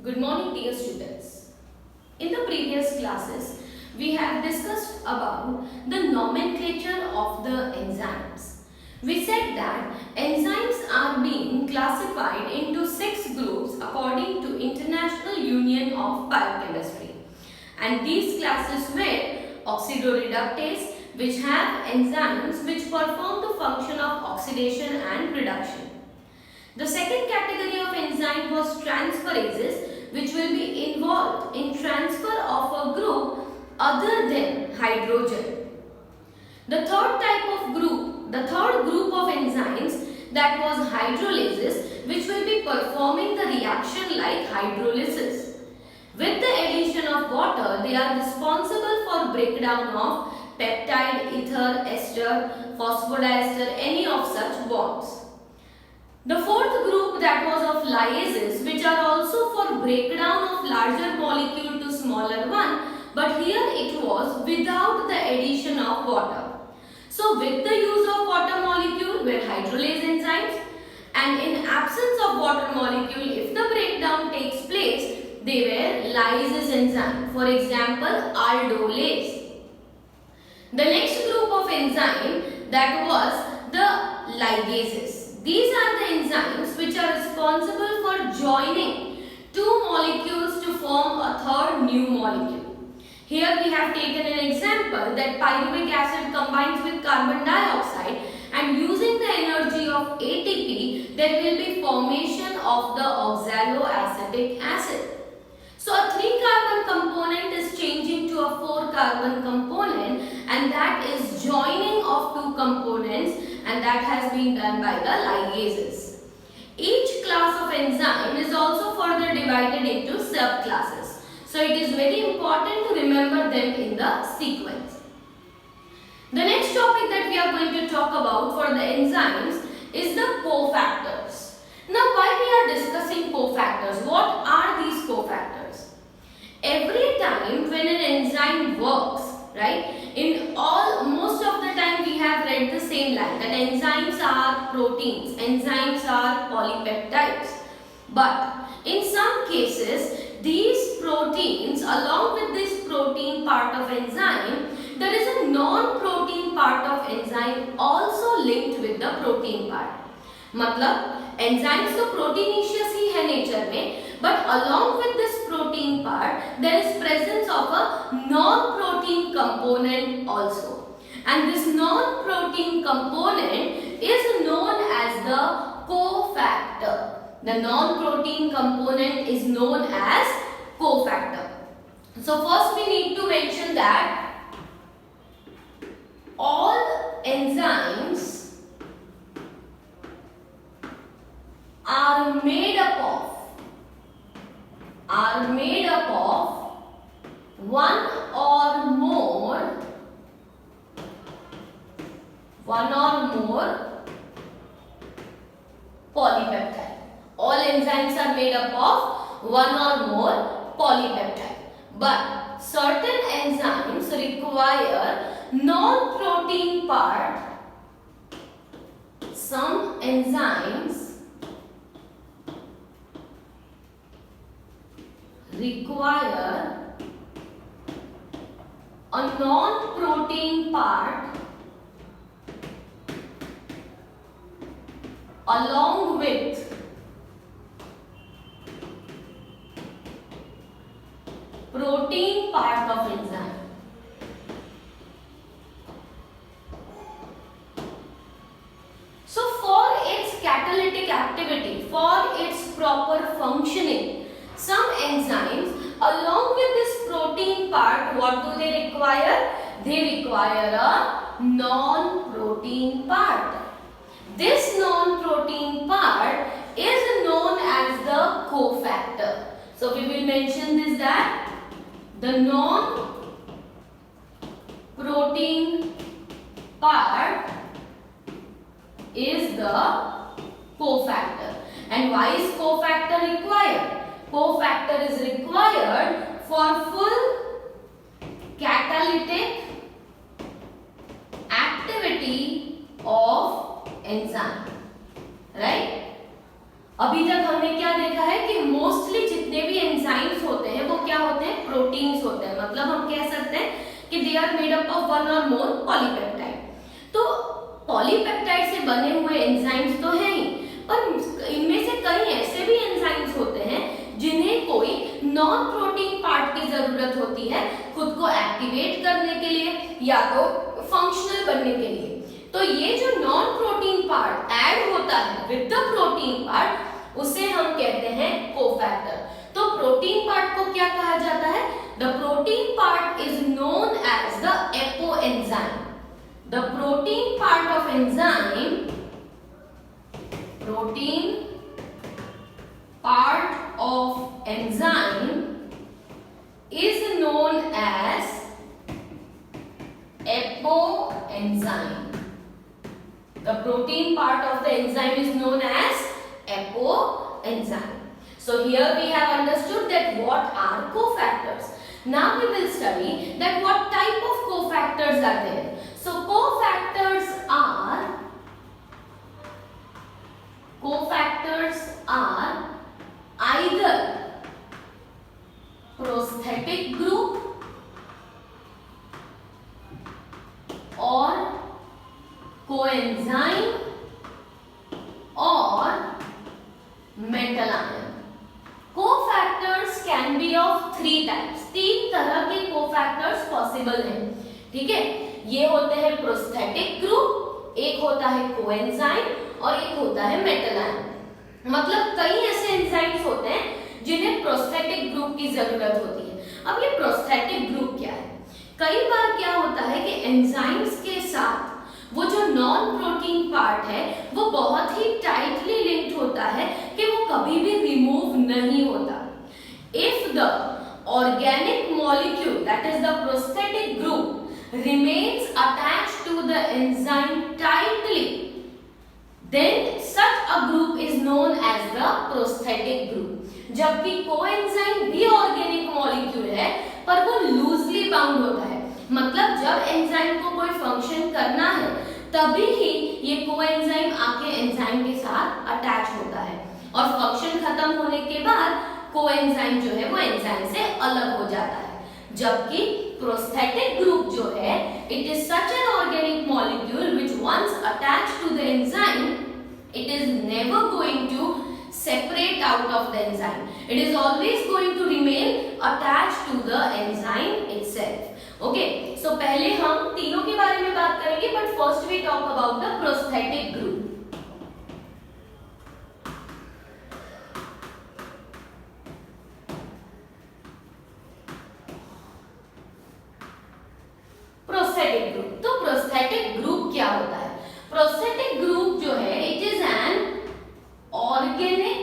Good morning, dear students. In the previous classes, we have discussed about the nomenclature of the enzymes. We said that enzymes are being classified into 6 groups according to International Union of Biochemistry. And these classes were oxidoreductase, which have enzymes which perform the function of oxidation and reduction. The second category of enzyme was transferases, which will be involved in transfer of a group other than hydrogen. The third group of enzymes, that was hydrolases, which will be performing the reaction like hydrolysis. With the addition of water, they are responsible for breakdown of peptide, ether, ester, phosphodiester, any of such bonds. The fourth group, that was of lyases, which are also for breakdown of larger molecule to smaller one, but here it was without the addition of water. So with the use of water molecule were hydrolase enzymes, and in absence of water molecule, if the breakdown takes place, they were lyase enzyme. For example, aldolase. The next group of enzyme, that was the ligases. These are the enzymes which are responsible for joining two molecules to form a third new molecule. Here we have taken an example that pyruvic acid combines with carbon dioxide, and using the energy of ATP, there will be formation of the oxaloacetic acid. So a 3-carbon component is changing to a 4-carbon component, and that is joining of two components, and that has been done by the ligases. Each class of enzyme is also further divided into subclasses. So it is very important to remember them in the sequence. The next topic that we are going to talk about for the enzymes is the cofactors. Now why we are discussing cofactors? What are these cofactors? Every time when an enzyme works, right, most of the time we have read the same line that enzymes are proteins, enzymes are polypeptides. But in some cases, these proteins, along with this protein part of enzyme, there is a non-protein part of enzyme also linked with the protein part. मतलब enzymes तो proteinaceous ही है nature में, but along with this protein part, there is presence of a non-protein component also. And this non-protein component is known as the cofactor. The non-protein component is known as cofactor. So first we need to mention that all enzymes are made up of one or more polypeptide. All enzymes are made up of one or more polypeptide. But certain enzymes require non-protein part. Some enzymes require a non-protein part along with protein part of enzyme. So for its catalytic activity, for its proper functioning, some enzymes along with this protein part, what do they require? They require a non-protein part. This non-protein part is known as the cofactor. So we will mention this that the non-protein part is the cofactor. And why is cofactor required? Cofactor is required for full catalytic activity of enzyme, right? अभी तक हमने क्या देखा है कि mostly जितने भी enzymes होते हैं वो क्या होते हैं, प्रोटीन्स होते हैं। मतलब हम कह सकते हैं कि they are made up of one or more polypeptide. तो पॉलीपेप्टाइड से बने हुए एंजाइम्स तो हैं ही, पर इनमें से कई ऐसे भी एंजाइम्स होते हैं जिन्हें कोई नॉन प्रोटीन पार्ट की जरूरत होती है खुद को एक्टिवेट करने के लिए या तो फंक्शनल बनने के लिए। तो ये जो नॉन प्रोटीन पार्ट ऐड होता है विद द प्रोटीन पार्ट, उसे हम कहते हैं कोफैक्टर। तो प्रोटीन पार्ट को क्या कहा जाता है, the protein part is known as the apoenzyme. The protein part of enzyme, protein part of enzyme is known as apoenzyme. The protein part of the enzyme is known as apoenzyme. So here we have understood that what are cofactors. Now we will study that what type of cofactors are there. So cofactors are either prosthetic group or coenzyme or metal ion. Cofactors can be of three types. तीन तरह के cofactors possible हैं, ठीक है। ये होते हैं prosthetic group, एक होता है coenzyme और एक होता है metal ion। मतलब कई ऐसे एंजाइम्स होते हैं जिन्हें प्रोस्थेटिक ग्रुप की जरूरत होती है। अब ये प्रोस्थेटिक ग्रुप क्या है, कई बार क्या होता है कि एंजाइम्स के साथ वो जो नॉन प्रोटीन पार्ट है वो बहुत ही टाइटली लिंक्ड होता है कि वो कभी भी रिमूव नहीं होता। If the organic molecule that is the prosthetic group remains attached to the enzyme tightly, then such a group is known as the prosthetic group। जबकि कोएंजाइम भी ऑर्गेनिक मॉलिक्यूल है पर वो लूजली बाउंड होता है। मतलब जब एंजाइम को कोई फंक्शन करना है तभी ही ये कोएंजाइम आके एंजाइम के साथ अटैच होता है और फंक्शन खत्म होने के बाद कोएंजाइम जो है वो एंजाइम से अलग हो जाता है। जबकि प्रोस्थेटिक ग्रुप जो है, it is such an organic molecule which once attached to the enzyme, it is never going to separate out of the enzyme. It is always going to remain attached to the enzyme itself. Okay, so पहले हम तीनों के बारे में बात करेंगे, but first we talk about the prosthetic group. Prosthetic group. तो prosthetic group क्या होता है? प्रोस्थेटिक ग्रुप जो है it is an organic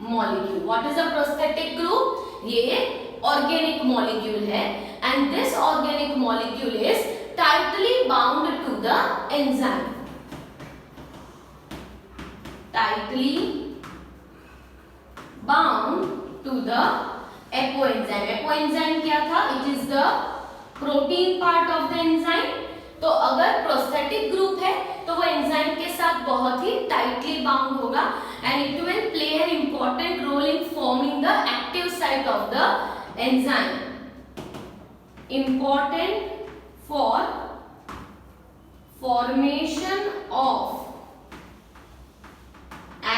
molecule. What is a prosthetic group? ये ऑर्गेनिक मॉलिक्यूल है and this organic molecule is tightly bound to the enzyme. Tightly bound to the apoenzyme. Apoenzyme क्या था? It is the protein part of the enzyme. तो अगर prosthetic group है तो वो enzyme के साथ बहुत ही टाइटली बाउंड होगा and it will play an important role in forming the active site of the enzyme. Important for formation of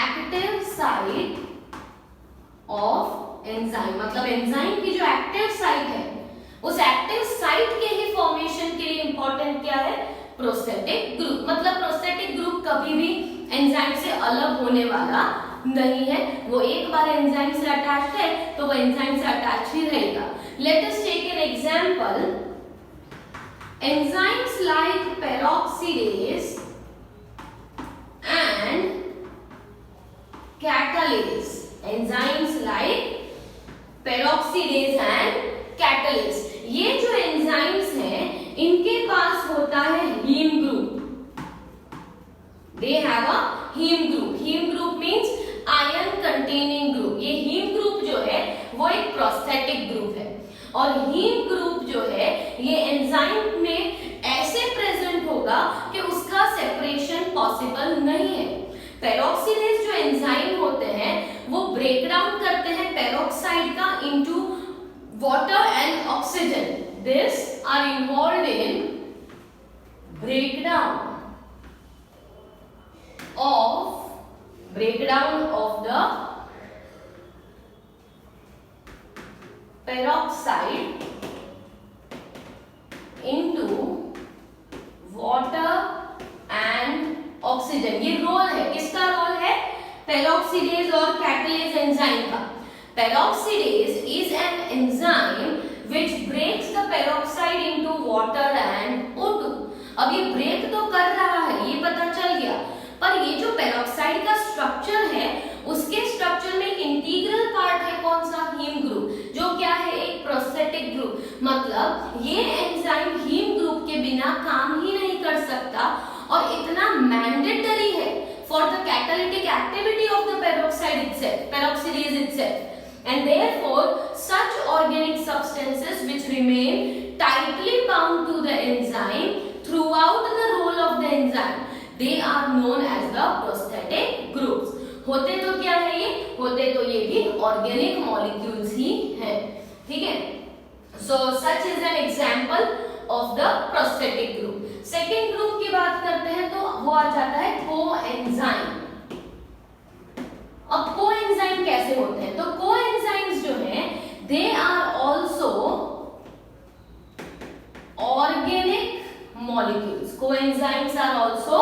active site of enzyme. मतलब एंजाइम की जो एक्टिव साइट है उस एक्टिव साइट के ही फॉर्मेशन के लिए important क्या है? Prosthetic group. मतलब प्रोस्थेटिक ग्रुप कभी भी एंजाइम से अलग होने वाला नहीं है। वो एक बार एंजाइम से अटैच्ड है तो वो एंजाइम से अटैच ही रहेगा। Let us take an example. Enzymes like peroxidase and catalase. Enzymes like peroxidase and catalase, ये जो एंजाइम्स हैं इनके पास होता है haem group. They have a haem group. Haem group means iron containing group. ये हीम ग्रुप जो है वो एक प्रोस्थेटिक ग्रुप है और हीम ग्रुप जो है ये एंजाइम में ऐसे प्रेजेंट होगा कि उसका सेपरेशन पॉसिबल नहीं है। पेरोक्सीडेज जो एंजाइम होते हैं वो ब्रेक डाउन करते हैं पेरोक्साइड का into water and oxygen. This are involved in breakdown of the peroxide into water and oxygen. ये रोल है, किसका रोल है? पेरोक्सीडेज और कैटालेज एंजाइम का. Peroxidase is an enzyme which breaks the peroxide into water and O2. अब ये break तो कर रहा है, ये पता चल गया, पर ये जो पेरोक्साइड का स्ट्रक्चर है उसके स्ट्रक्चर में इंटीग्रल पार्ट है कौन सा? हीम ग्रुप, जो क्या है? एक प्रोस्थेटिक ग्रुप. मतलब ये एंजाइम हीम ग्रुप के बिना काम ही नहीं कर सकता और इतना मैंडेटरी है for the catalytic activity of the peroxide itself, peroxidase itself. And therefore such organic substances which remain tightly bound to the enzyme throughout the role of the enzyme, they are known as the prosthetic groups. होते तो क्या है ये? होते तो ये भी organic molecules ही हैं. ठीक है? So such is an example of the prosthetic group. Second group की बात करते हैं तो वो आ जाता है coenzyme. अब कोएंजाइम कैसे होते हैं? तो कोएंजाइम्स जो हैं they are also organic molecules. Coenzymes are also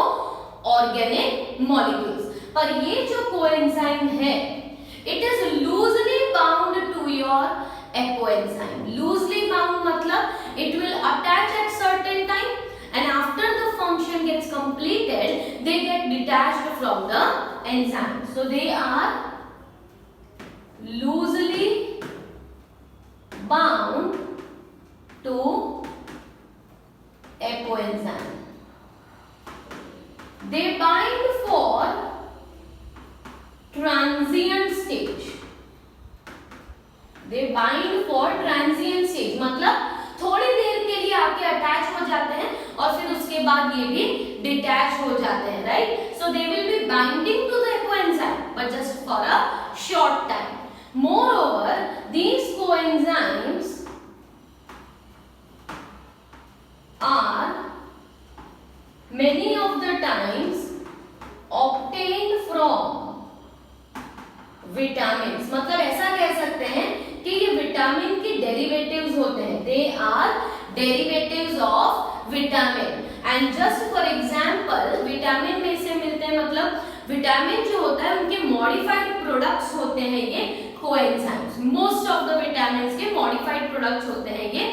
organic molecules. पर ये जो कोएंजाइम है it is loosely bound to your apoenzyme. Loosely bound मतलब it will attach at certain time and after the function gets completed they get detached from the enzyme. So they are loosely bound to apoenzyme. They bind for transient stage. They bind for transient stage मतलब थोड़ी देर के लिए आके attach हो जाते हैं और फिर उसके बाद ये भी डिटैच हो जाते हैं. Right? So they will be binding to the apoenzyme but just for a short time. Moreover these coenzymes are many of the times obtained from vitamins. मतलब ऐसा कह सकते हैं कि ये विटामिन के डेरिवेटिव्स होते हैं. They are derivatives of vitamin. And just for example vitamin में से मिलते हैं मतलब विटामिन जो होता है उनके मॉडिफाइड प्रोडक्ट्स होते हैं ये coenzymes. Most of the vitamins के मॉडिफाइड प्रोडक्ट्स होते हैं ये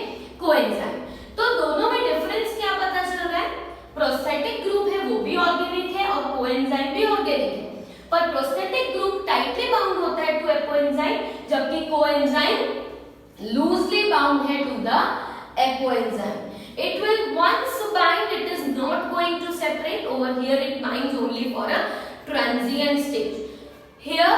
कोएंजाइम. तो दोनों में डिफरेंस क्या पता चल रहा है? प्रोस्थेटिक ग्रुप है वो भी ऑर्गेनिक है और कोएंजाइम भी ऑर्गेनिक है. पर प्रोस्थेटिक ग्रुप टाइटली बाउंड होता है टू एपोएंजाइम जबकि कोएंजाइम लूजली बाउंड है to the apoenzyme. It will once bind, it is not going to separate. Over here it binds only for a transient stage. Here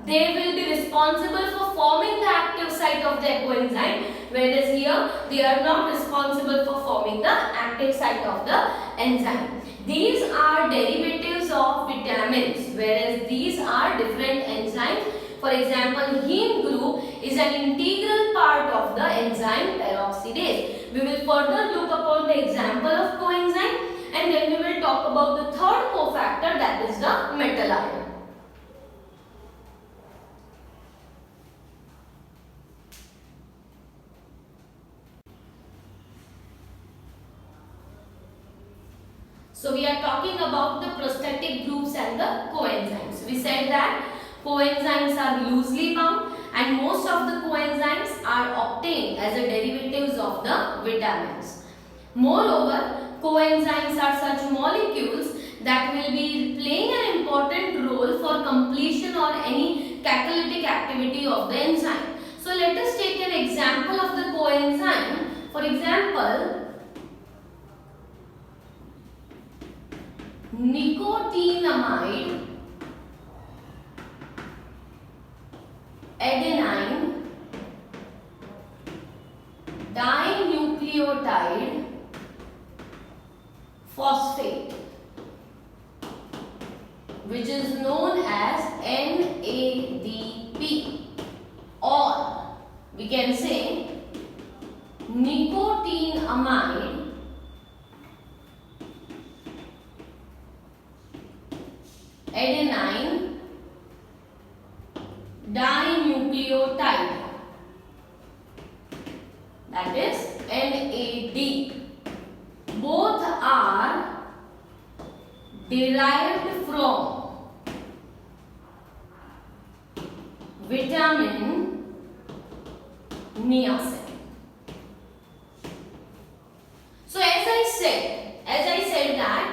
they will be responsible for forming the active site of the coenzyme, whereas here they are not responsible for forming the active site of the enzyme. These are derivatives of vitamins, whereas these are different enzymes. For example, heme group is an integral part of the enzyme peroxidase. We will further look upon the example of coenzyme and then we will talk about the third cofactor, that is the metal ion. So we are talking about the prosthetic groups and the coenzymes. We said that coenzymes are loosely bound and most of the coenzymes are obtained as a derivatives of the vitamins. Moreover, coenzymes are such molecules that will be playing an important role for completion or any catalytic activity of the enzyme. So let us take an example of the coenzyme. For example, nicotinamide adenine dinucleotide phosphate. which is known as NADP, or we can say nicotinamide adenine dinucleotide, that is NAD. Both are derived from vitamin niacin. So as I said that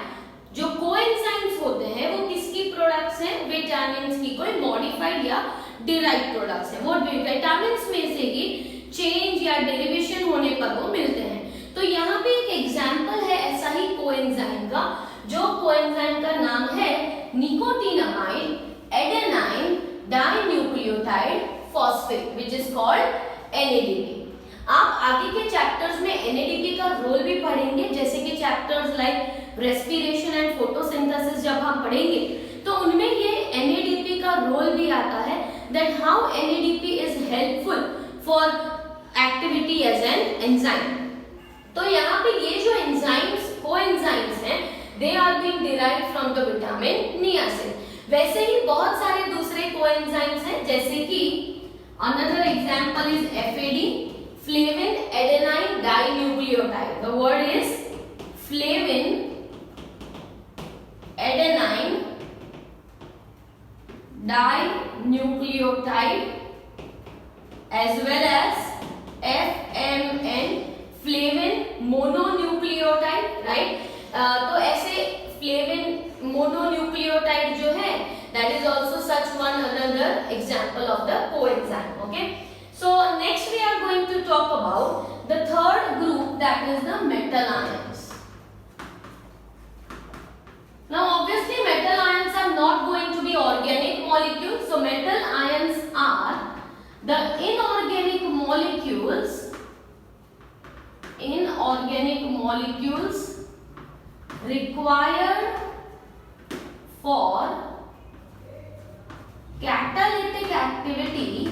जो coenzymes होते हैं वो किसकी products हैं? Vitamins की, कोई modified या derived products हैं। वो विटामिन्स में से ही चेंज या डेरिवेशन होने पर वो मिलते हैं। तो यहाँ पे एक एग्जांपल है ऐसा ही कोएंजाइम का, जो कोएंजाइम का नाम है nicotinamide adenine dinucleotide phosphate, which is called NADP। आप आगे के चैप्टर्स में NADP का रोल भी पढ़ेंगे, जैसे कि chapters like respiration and photosynthesis जब हम पढ़ेंगे तो उनमें ये NADP का रोल भी आता है, that how NADP is helpful for activity as an enzyme. तो यहाँ पे ये जो एंजाइम्स कोएंजाइम्स हैं they are being derived from the vitamin niacin. वैसे ही बहुत सारे दूसरे कोएंजाइम्स हैं, जैसे कि another example is FAD, flavin adenine dinucleotide. The word is flavin adenine dinucleotide as well as FMN flavin mononucleotide, right. तो ऐसे फ्लेविन मोनोन्यूक्लियोटाइड जो है that is also such one another example of the coenzyme. Okay, so next we are going to talk about the third group, that is the metal ions. Now obviously metal ions are not going to be organic molecules, so metal ions are the inorganic molecules required for catalytic activity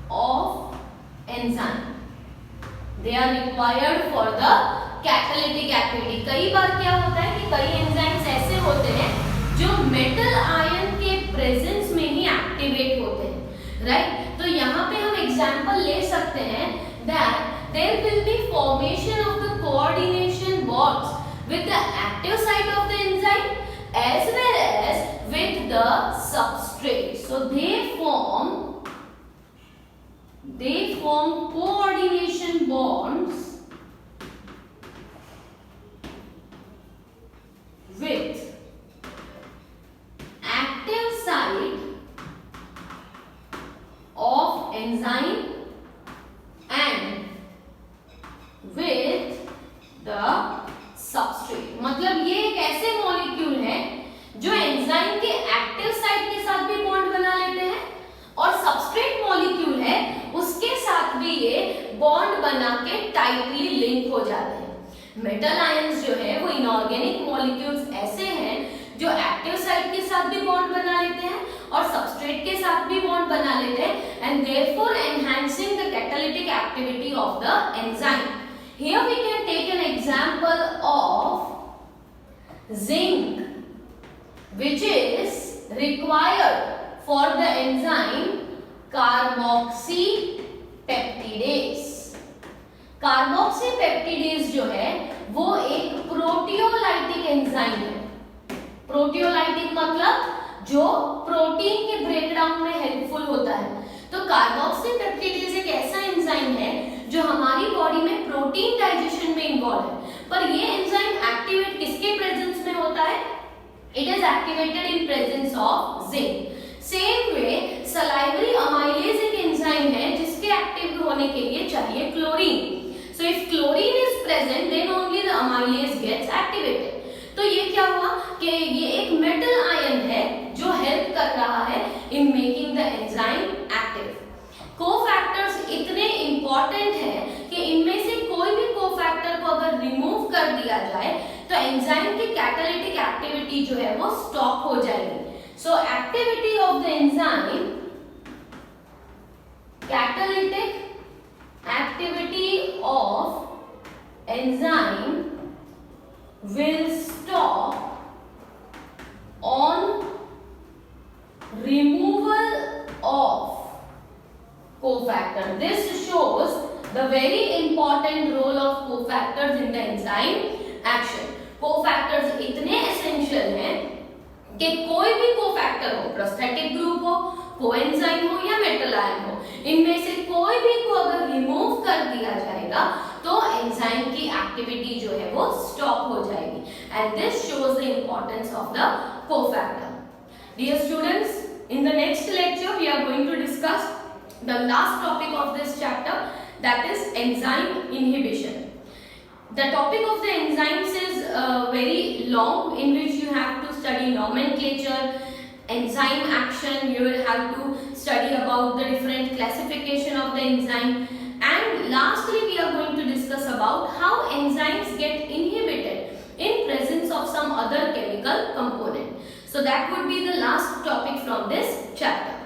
of enzyme. They are required for the catalytic activity. कई बार क्या होता है कि कई enzymes ऐसे होते हैं जो मेटल आयन के प्रेजेंस में ही एक्टिवेट होते हैं, राइट। तो यहाँ पे हम एग्जांपल ले सकते हैं that there will be formation of the coordination bonds with the active site of the enzyme as well as with the substrate. So they form coordination bonds with active site of enzyme and with the substrate। मतलब ये एक ऐसे molecule है जो enzyme के active site के साथ भी बॉन्ड बना लेते हैं और सबस्ट्रेट मॉलिक्यूल है उसके साथ भी ये बॉन्ड बना के टाइटली लिंक हो जाते हैं। मेटल आयंस जो है वो इनऑर्गेनिक मॉलिक्यूल्स ऐसे हैं जो एक्टिव साइट के साथ भी बॉन्ड बना लेते हैं और सबस्ट्रेट के साथ भी बॉन्ड बना लेते हैं, and therefore enhancing the catalytic activity of the enzyme. Here we can take an example of zinc, which is required for the enzyme carboxypeptidase. Carboxypeptidase जो है वो एक प्रोटियोलाइटिक एंजाइम है। प्रोटियोलाइटिक मतलब जो प्रोटीन के ब्रेकडाउन में हेल्पफुल होता है। तो कार्बोक्सीपेप्टिडेज एक ऐसा एंजाइम है जो हमारी बॉडी में प्रोटीन डाइजेशन में इन्वॉल्व है, पर ये एंजाइम एक्टिवेट किसके प्रेजेंस में होता है? It is activated in presence of zinc. Same way salivary amylase एक एंजाइम है जिसके एक्टिव होने के लिए चाहिए chlorine. So if chlorine is present, then only the amylase gets activated. तो ये क्या हुआ कि ये एक मेटल आयन है जो हेल्प कर रहा है in making the enzyme active. Cofactors इतने इंपॉर्टेंट है कि इनमें से कोई भी कोफैक्टर कोफैक्टर को अगर रिमूव कर दिया जाए तो एंजाइम की कैटालिटिक एक्टिविटी जो है वो स्टॉप हो जाएगी। सो activity of the enzyme, catalytic activity of enzyme will stop on removal of cofactor. This shows the very important role of cofactors in the enzyme action. Cofactors इतने essential हैं कि कोई भी कोफैक्टर हो, प्रोस्थेटिक ग्रुप हो, coenzyme हो या metal ion हो, इनमें से कोई भी को अगर रिमूव कर दिया जाएगा तो एंजाइम की एक्टिविटी जो है वो स्टॉप हो जाएगी। And this shows the importance of the cofactor. Dear students, in the next lecture we are going to discuss the last topic of this chapter, that is enzyme inhibition. The topic of the enzymes is very long, in which you have to study nomenclature, enzyme action, you will have to study about the different classification of the enzyme, and lastly we are going to discuss about how enzymes get inhibited in presence of some other chemical component. So that would be the last topic from this chapter.